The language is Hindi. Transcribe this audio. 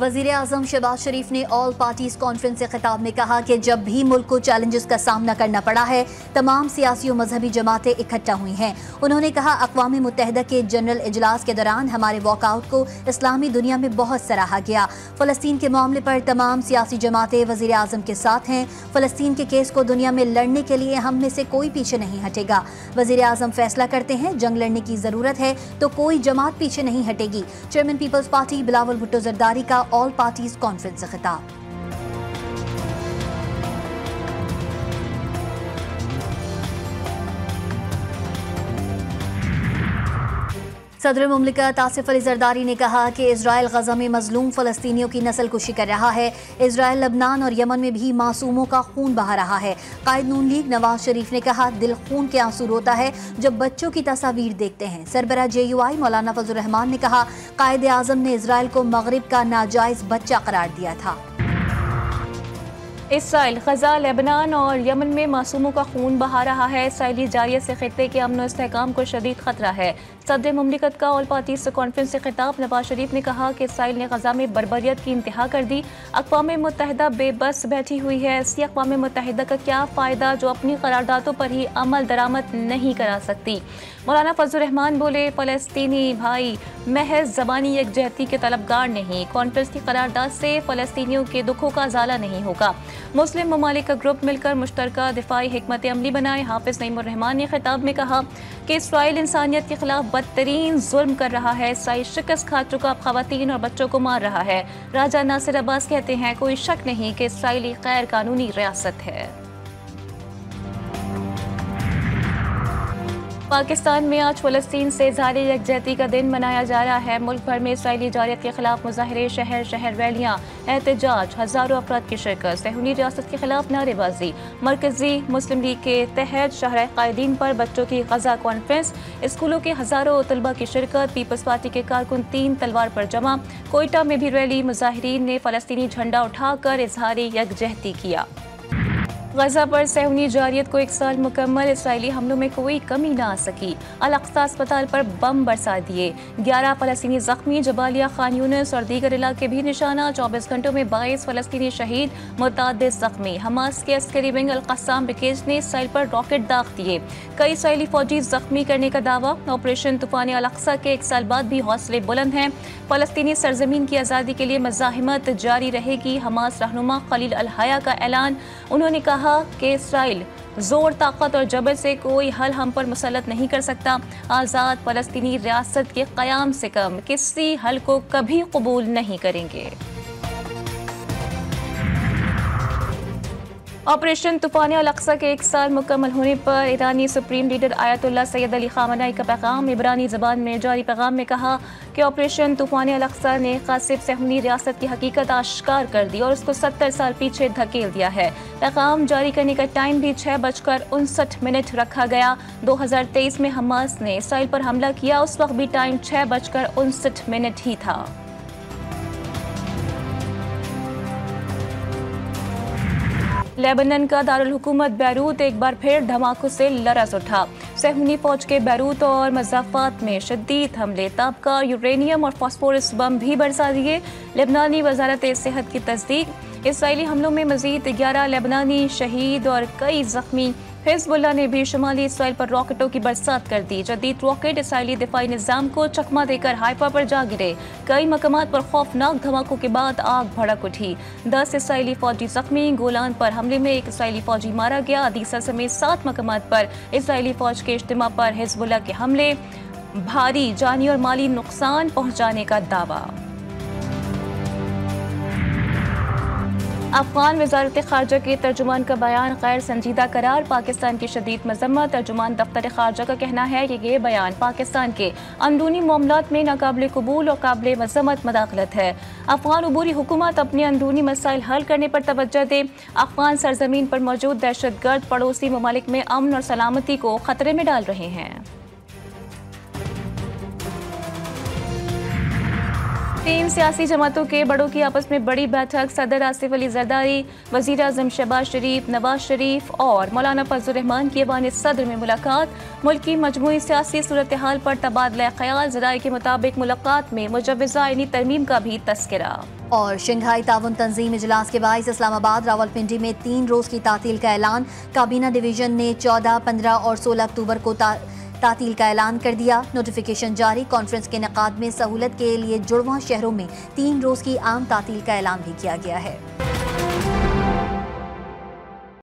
वज़ीर आज़म शहबाज शरीफ ने ऑल पार्टीज कॉन्फ्रेंस से खिताब में कहा कि जब भी मुल्क को चैलेंजेस का सामना करना पड़ा है, तमाम सियासी और मजहबी जमातें इकट्ठा हुई हैं। उन्होंने कहा, अक़वाम मुत्तहिदा के जनरल इजलास के दौरान हमारे वॉकआउट को इस्लामी दुनिया में बहुत सराहा गया। फ़लस्तीन के मामले पर तमाम सियासी जमातें वज़ीर आज़म के साथ हैं। फ़लस्तीन के केस को दुनिया में लड़ने के लिए हम में से कोई पीछे नहीं हटेगा। वज़ीर आज़म फैसला करते हैं, जंग लड़ने की ज़रूरत है तो कोई जमात पीछे नहीं हटेगी। Chairman people's party Bilawal Bhutto Zardari का ऑल पार्टीज कॉन्फ्रेंस से खिताब। सदर मुमलिकत आसिफ अली जरदारी ने कहा कि इजराइल गजा में मजलूम फ़लस्तीनियों की नस्लकुशी कर रहा है। इजराइल लबनान और यमन में भी मासूमों का खून बहा रहा है। कायद नून लीग नवाज शरीफ ने कहा, दिल खून के आंसू रोता है जब बच्चों की तस्वीर देखते हैं। सरबरा JUI मौलाना फजल रहमान ने कहा, कायद आज़म ने इजराइल को मगरिब का नाजायज बच्चा करार दिया था। इसराइल गजा, लेबनान और यमन में मासूमों का खून बहा रहा है। इसराइली जारियत से खित्ते के अमन और इस्तेहकाम को शदीद खतरा है। सदर मुमलिकत का ऑल पार्टीज कॉन्फ्रेंस से खिताब नवाज शरीफ ने कहा कि इसराइल ने गजा में बर्बरियत की इंतहा कर दी। अक़वाम मुत्तहिदा बेबस बैठी हुई है। ऐसी अक़वाम मुत्तहिदा का क्या फ़ायदा जो अपनी करारदादों पर ही अमल दरामद नहीं करा सकती। मौलाना फजल रहमान बोले, फ़लस्तीनी भाई महज ज़बानी यकजहती के तलबगार नहीं, कॉन्फ्रेंस की करारदाद से फ़लस्तीनियों के दुखों का ज़ाला नहीं होगा। मुस्लिम ममालिक का ग्रुप मिलकर मुश्तरका दिफाई हिकमत अमली बनाए। हाफिज़ नईमुर रहमान ने खिताब में कहा कि इसराइल इंसानियत के खिलाफ बदतरीन जुल्म कर रहा है। इसराइल शिकस्त खा चुका अब खवातीन और बच्चों को मार रहा है। राजा नासिर अब्बास कहते हैं, कोई शक नहीं कि इसराइली गैर कानूनी रियासत है। पाकिस्तान में आज फ़लस्तीन से इज़हार यकजहती का दिन मनाया जा रहा है। मुल्क भर में इसराइली जारियत के खिलाफ मुजाहरे, शहर शहर रैलियाँ, एहतजाज, हज़ारों अफराद की शिरकत, सहूनी रियासत के खिलाफ नारेबाजी। मरकजी मुस्लिम लीग के तहत शहर कायदीन पर बच्चों की गजा कॉन्फ्रेंस, स्कूलों के हज़ारों तलबा की शिरकत, पीपल्स पार्टी के कारकुन 3 तलवार पर जमा। कोयटा में भी रैली, मुजाहिरीन ने फ़लस्तीनी झंडा उठाकर इज़हार यकजहती किया। गजा पर सहूनी जारियत को 1 साल मुकम्मल, इसराइली हमलों में कोई कमी ना आ सकी। अल-अक्सा अस्पताल पर बम बरसा दिए। 11 फ़लस्तीनी जख्मी, जबालिया, खान यूनिस और दीगर इलाके भी निशाना। 24 घंटों में 22 फ़लस्तीनी शहीद, मुतअद्दिद जख्मी। हमास के अस्करी विंग अल-क़स्साम ब्रिगेड ने इसराइल पर रॉकेट दाग दिए। कई इसराइली फौजी जख्मी करने का दावा। ऑपरेशन तूफ़ान अल-अक्सा के 1 साल बाद भी हौसले बुलंद हैं। फ़लस्तीनी सरजमीन की आज़ादी के लिए मज़ाहिमत जारी रहेगी। हमास रहनुमा खलील अल-हया का ऐलान। उन्होंने कहा कि इसराइल जोर, ताकत और जबर से कोई हल हम पर मुसल्लत नहीं कर सकता। आज़ाद फ़लस्तीनी रियासत के क़याम से कम किसी हल को कभी कबूल नहीं करेंगे। ऑपरेशन तूफ़ान अल-अक्सा के 1 साल मुकम्मल होने पर ईरानी supreme leader Ayatollah Sayyed Ali Khamenei का पैगाम। इब्रानी ज़बान में जारी पैगाम में कहा कि ऑपरेशन तूफ़ान अल-अक्सा ने क़ासिब सहूनी रियासत की हकीकत आश्कार कर दी और उसको 70 साल पीछे धकेल दिया है। पैगाम जारी करने का टाइम भी 6:59 रखा गया। 2023 में हमास ने इसराइल पर हमला किया, उस वक्त भी टाइम 6:59 ही था। लेबनान का दारुल हुकूमत बैरूत एक बार फिर धमाकों से लरज़ उठा। सहूनी फौज के बैरूत और मज़ाफ़ात में शदीद हमले, ताबका यूरेनियम और फास्फोरस बम भी बरसा दिए। लेबनानी वज़ारत सेहत की तस्दीक। इसराइली हमलों में मज़ीद 11 लेबनानी शहीद और कई ज़ख्मी। हिज़्बुल्लाह ने भी शुमाली इसराइल पर रॉकेटों की बरसात कर दी। जदीद रॉकेट इसराइली दिफाई निज़ाम को चकमा देकर हाइफा पर जा गिरे। कई मकामात पर खौफनाक धमाकों के बाद आग भड़क उठी। 10 इसराइली फौजी जख्मी। गोलान पर हमले में 1 इसराइली फौजी मारा गया। अदीसा समेत 7 मकामात पर इसराइली फौज के इज्तिमा पर हिज़्बुल्लाह के हमले, भारी जानी और माली नुकसान पहुँचाने का दावा। अफगान वज़ारत ख़ारजा के तर्जुमान का बयान गैर संजीदा करार, पाकिस्तान की शदीद मज़म्मत। तर्जुमान दफ्तर ख़ारजा का कहना है कि ये बयान पाकिस्तान के अंदरूनी मामलात में नाकाबिल कबूल और काबिल मज़म्मत मदाखलत है। अफगान अबूरी हुकूमत अपने अंदरूनी मसाइल हल करने पर तवज्जो दे। अफगान सरजमीन पर मौजूद दहशतगर्द पड़ोसी ममालिक में अमन और सलामती को खतरे में डाल रहे हैं। तीन सियासी जमातों के बड़ों की आपस में बड़ी बैठक। सदर आसिफ अली जरदारी, वज़ीर आज़म शहबाज शरीफ, नवाज शरीफ और मौलाना फजल रहमान की ऐवान सदर में मुलाकात। मुल्क की मजमूई सियासी सूरत हाल पर तबादला ख्याल। ज़राए के मुताबिक मुलाकात में मुजव्वज़ा आईनी तरमीम का भी तस्करा। और शंघाई ताउन तंजीम इजलास के बाइस इस्लामाबाद रावलपिंडी में 3 रोज की तातील का ऐलान। काबीना डिवीजन ने 14, 15 और 16 अक्टूबर को तातील का ऐलान कर दिया। नोटिफिकेशन जारी। कॉन्फ्रेंस के इनेकाद में सहूलत के लिए जुड़वां शहरों में 3 रोज की आम तातील का ऐलान भी किया गया है।